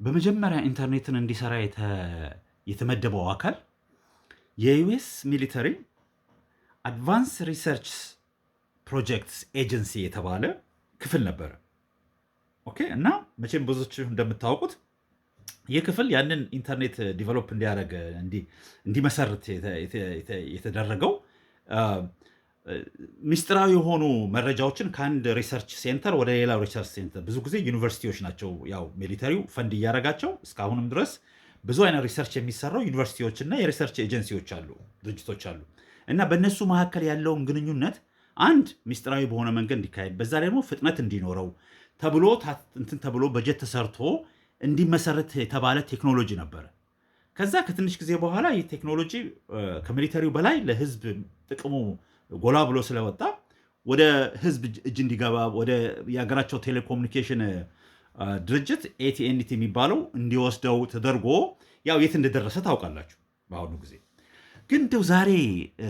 በመጀመሪያ ኢንተርኔትን እንዲሰራ የተመደበው አካል የዩኤስ ሚሊተሪ አድቫንስ ሪሰርች ፕሮጀክትስ ኤጀንሲ የተባለ ክፍል ነበረ። ኦኬ። እና መቼም ብዙዎች እንደምታውቁት ይህ ክፍል ያንን ኢንተርኔት ዲቨሎፕ እንዲያደርግ እንዲመሰርት የተደረገው ሚስጥራዊ የሆኑ መረጃዎችን ከአንድ ሪሰርች ሴንተር ወደ ሌላ ሪሰርች ሴንተር፣ ብዙ ጊዜ ዩኒቨርሲቲዎች ናቸው ያው ሚሊተሪው ፈንድ እያደረጋቸው እስካሁንም ድረስ ብዙ አይነት ሪሰርች የሚሰራው ዩኒቨርሲቲዎች እና የሪሰርች ኤጀንሲዎች አሉ፣ ድርጅቶች አሉ። እና በእነሱ መካከል ያለውን ግንኙነት አንድ ሚስጥራዊ በሆነ መንገድ እንዲካሄድ፣ በዛ ደግሞ ፍጥነት እንዲኖረው ተብሎ በጀት ተሰርቶ እንዲመሰረት የተባለ ቴክኖሎጂ ነበረ። ከዛ ከትንሽ ጊዜ በኋላ ይህ ቴክኖሎጂ ከሚሊተሪው በላይ ለህዝብ ጥቅሙ ጎላ ብሎ ስለወጣ ወደ ህዝብ እጅ እንዲገባ ወደ የሀገራቸው ቴሌኮሙኒኬሽን ድርጅት ኤቲኤንቲ የሚባለው እንዲወስደው ተደርጎ ያው የት እንደደረሰ ታውቃላችሁ። በአሁኑ ጊዜ ግን እንደው ዛሬ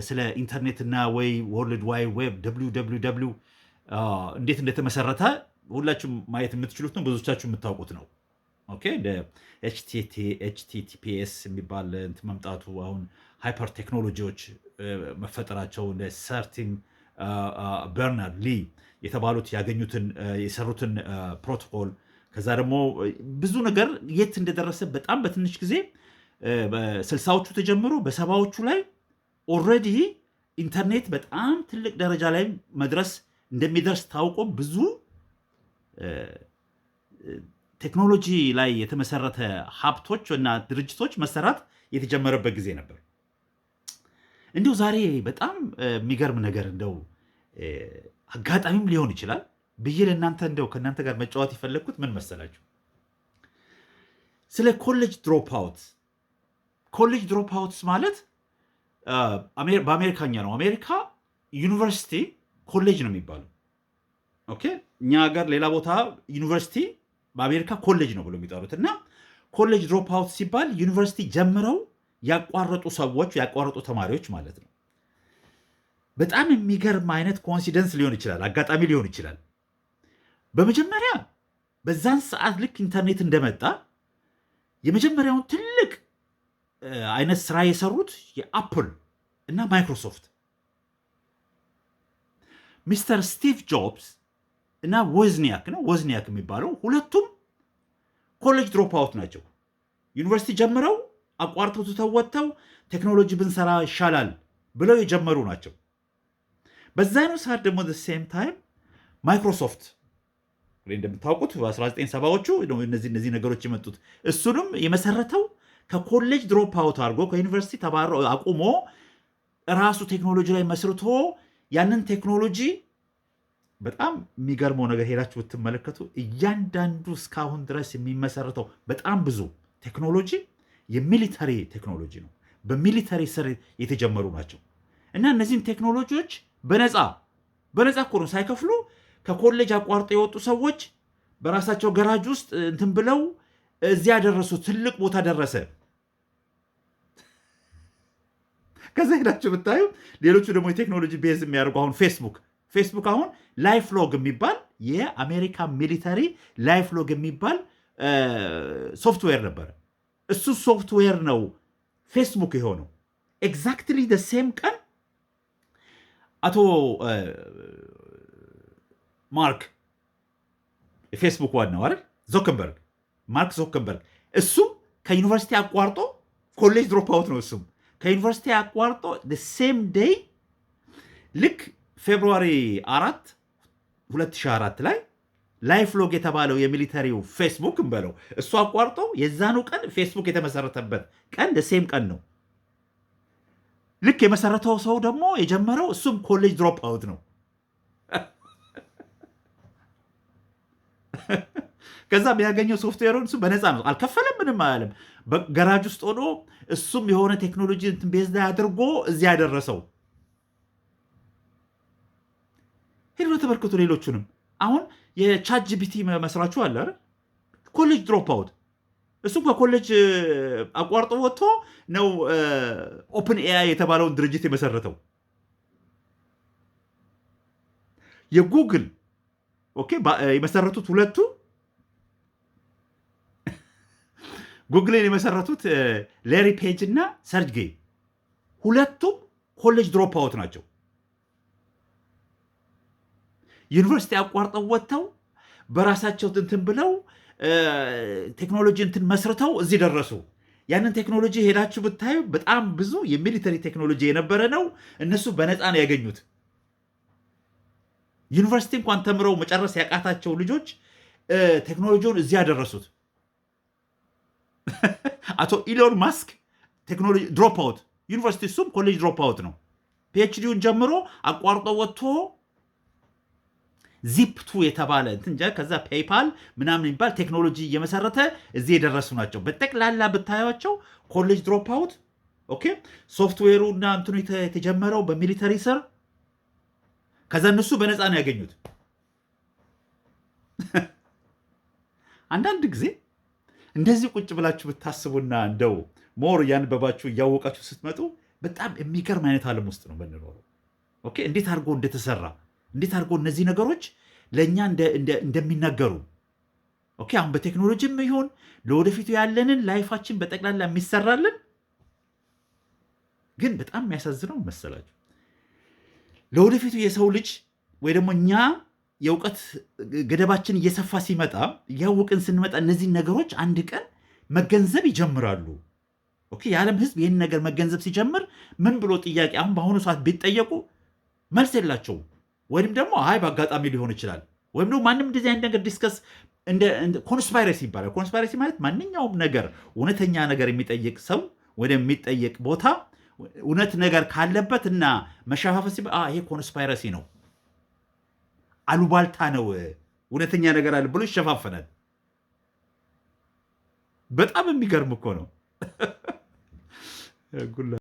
ስለ ኢንተርኔትና ወይ ወርልድ ዋይድ ዌብ www እንዴት እንደተመሰረተ ሁላችሁም ማየት የምትችሉት ነው። ብዙዎቻችሁ የምታውቁት ነው። ኦኬ። ኤችቲቲፒኤስ የሚባል እንትን መምጣቱ፣ አሁን ሃይፐር ቴክኖሎጂዎች መፈጠራቸው፣ እንደ ሰርቲም በርናርድ ሊ የተባሉት ያገኙትን የሰሩትን ፕሮቶኮል፣ ከዛ ደግሞ ብዙ ነገር የት እንደደረሰ በጣም በትንሽ ጊዜ በ60ዎቹ ተጀምሮ በ70ዎቹ ላይ ኦልሬዲ ኢንተርኔት በጣም ትልቅ ደረጃ ላይ መድረስ እንደሚደርስ ታውቆ ብዙ ቴክኖሎጂ ላይ የተመሰረተ ሀብቶች እና ድርጅቶች መሰራት የተጀመረበት ጊዜ ነበር። እንዲሁ ዛሬ በጣም የሚገርም ነገር እንደው አጋጣሚም ሊሆን ይችላል ብዬ ለእናንተ እንደው ከእናንተ ጋር መጫወት የፈለግኩት ምን መሰላችሁ? ስለ ኮሌጅ ድሮፕ አውት። ኮሌጅ ድሮፕ አውትስ ማለት በአሜሪካኛ ነው። አሜሪካ ዩኒቨርሲቲ ኮሌጅ ነው የሚባለው። ኦኬ። እኛ ሀገር ሌላ ቦታ ዩኒቨርሲቲ፣ በአሜሪካ ኮሌጅ ነው ብሎ የሚጠሩት። እና ኮሌጅ ድሮፕ አውት ሲባል ዩኒቨርሲቲ ጀምረው ያቋረጡ ሰዎች፣ ያቋረጡ ተማሪዎች ማለት ነው። በጣም የሚገርም አይነት ኮንሲደንስ ሊሆን ይችላል፣ አጋጣሚ ሊሆን ይችላል። በመጀመሪያ በዛን ሰዓት ልክ ኢንተርኔት እንደመጣ የመጀመሪያውን ትልቅ አይነት ስራ የሰሩት የአፕል እና ማይክሮሶፍት ሚስተር ስቲቭ ጆብስ እና ወዝኒያክ ነው ወዝኒያክ የሚባለው ሁለቱም ኮሌጅ ድሮፕ አውት ናቸው። ዩኒቨርሲቲ ጀምረው አቋርጠው ተወጥተው ቴክኖሎጂ ብንሰራ ይሻላል ብለው የጀመሩ ናቸው። በዛኑ ሰዓት ደግሞ ሴም ታይም ማይክሮሶፍት እንደምታውቁት በ1970ዎቹ እነዚህ ነገሮች የመጡት እሱንም የመሰረተው ከኮሌጅ ድሮፕ አውት አድርጎ ከዩኒቨርሲቲ ተባሮ አቁሞ ራሱ ቴክኖሎጂ ላይ መስርቶ ያንን ቴክኖሎጂ በጣም የሚገርመው ነገር ሄዳችሁ ብትመለከቱ እያንዳንዱ እስካሁን ድረስ የሚመሰረተው በጣም ብዙ ቴክኖሎጂ የሚሊተሪ ቴክኖሎጂ ነው። በሚሊተሪ ስር የተጀመሩ ናቸው እና እነዚህን ቴክኖሎጂዎች በነፃ እኮ ነው ሳይከፍሉ ከኮሌጅ አቋርጦ የወጡ ሰዎች በራሳቸው ገራጅ ውስጥ እንትን ብለው እዚያ ደረሱ። ትልቅ ቦታ ደረሰ። ከዛ ሄዳችሁ ብታዩ ሌሎቹ ደግሞ የቴክኖሎጂ ቤዝ የሚያደርጉ አሁን ፌስቡክ አሁን ላይፍ ሎግ የሚባል የአሜሪካ ሚሊተሪ ላይፍ ሎግ የሚባል ሶፍትዌር ነበረ። እሱ ሶፍትዌር ነው ፌስቡክ የሆነው። ኤግዛክትሊ ደ ሴም ቀን አቶ ማርክ የፌስቡክ ዋናው አይደል ዞከንበርግ፣ ማርክ ዞከንበርግ እሱም ከዩኒቨርሲቲ አቋርጦ ኮሌጅ ድሮፕ አውት ነው። እሱም ከዩኒቨርሲቲ አቋርጦ ሴም ዴይ ልክ ፌብሩዋሪ 4 2004 ላይ ላይፍ ሎግ የተባለው የሚሊተሪው ፌስቡክ እንበለው እሱ አቋርጦ የዛኑ ቀን ፌስቡክ የተመሰረተበት ቀን ሴም ቀን ነው። ልክ የመሰረተው ሰው ደግሞ የጀመረው እሱም ኮሌጅ ድሮፕ አውት ነው። ከዛ የሚያገኘው ሶፍትዌሩን እሱ በነፃ ነው፣ አልከፈለም፣ ምንም አያለም። በገራጅ ውስጥ ሆኖ እሱም የሆነ ቴክኖሎጂ ቤዝ ላይ አድርጎ እዚያ ያደረሰው። ሄዶ ተመልክቶ ሌሎቹንም አሁን የቻት ጂፒቲ መስራቹ አለ አይደል ኮሌጅ ድሮፕ አውት፣ እሱም ከኮሌጅ አቋርጦ ወጥቶ ነው ኦፕን ኤአይ የተባለውን ድርጅት የመሰረተው። የጉግል ኦኬ የመሰረቱት ሁለቱ ጉግልን የመሰረቱት ሌሪ ፔጅ እና ሰርጅ ጌይ ሁለቱም ኮሌጅ ድሮፕ አውት ናቸው። ዩኒቨርሲቲ አቋርጠው ወጥተው በራሳቸው እንትን ብለው ቴክኖሎጂ እንትን መስርተው እዚህ ደረሱ። ያንን ቴክኖሎጂ ሄዳችሁ ብታዩ በጣም ብዙ የሚሊተሪ ቴክኖሎጂ የነበረ ነው። እነሱ በነፃ ነው ያገኙት። ዩኒቨርሲቲ እንኳን ተምረው መጨረስ ያቃታቸው ልጆች ቴክኖሎጂውን እዚህ ያደረሱት። አቶ ኢሎን ማስክ ቴክኖሎጂ ድሮፕ አውት ዩኒቨርሲቲ፣ እሱም ኮሌጅ ድሮፕ አውት ነው። ፒኤችዲውን ጀምሮ አቋርጦ ወጥቶ ዚፕ2 የተባለ እንትን ከዛ ፔይፓል ምናምን የሚባል ቴክኖሎጂ እየመሰረተ እዚህ የደረሱ ናቸው። በጠቅላላ ብታያቸው ኮሌጅ ድሮፕ አውት። ኦኬ ሶፍትዌሩ እና እንትኑ የተጀመረው በሚሊተሪ ስር፣ ከዛ እነሱ በነፃ ነው ያገኙት። አንዳንድ ጊዜ እንደዚህ ቁጭ ብላችሁ ብታስቡና እንደው ሞር እያንበባችሁ እያወቃችሁ ስትመጡ በጣም የሚገርም አይነት ዓለም ውስጥ ነው የምንኖረው። ኦኬ እንዴት አድርጎ እንደተሰራ እንዴት አድርጎ እነዚህ ነገሮች ለእኛ እንደሚነገሩ ኦኬ አሁን በቴክኖሎጂም ይሆን ለወደፊቱ ያለንን ላይፋችን በጠቅላላ የሚሰራልን። ግን በጣም የሚያሳዝነው መሰላችሁ ለወደፊቱ የሰው ልጅ ወይ ደግሞ እኛ የእውቀት ገደባችን እየሰፋ ሲመጣ እያወቅን ስንመጣ እነዚህን ነገሮች አንድ ቀን መገንዘብ ይጀምራሉ። ኦኬ የዓለም ሕዝብ ይህን ነገር መገንዘብ ሲጀምር ምን ብሎ ጥያቄ አሁን በአሁኑ ሰዓት ቢጠየቁ መልስ የላቸውም። ወይም ደግሞ አይ በአጋጣሚ ሊሆን ይችላል። ወይም ደግሞ ማንም እንደዚህ አይነት ነገር ዲስከስ ኮንስፓይረሲ ይባላል። ኮንስፓይረሲ ማለት ማንኛውም ነገር እውነተኛ ነገር የሚጠይቅ ሰው ወደሚጠየቅ ቦታ እውነት ነገር ካለበት እና መሸፋፈን ይሄ ኮንስፓይረሲ ነው፣ አሉባልታ ነው፣ እውነተኛ ነገር አለ ብሎ ይሸፋፈናል። በጣም የሚገርም እኮ ነው።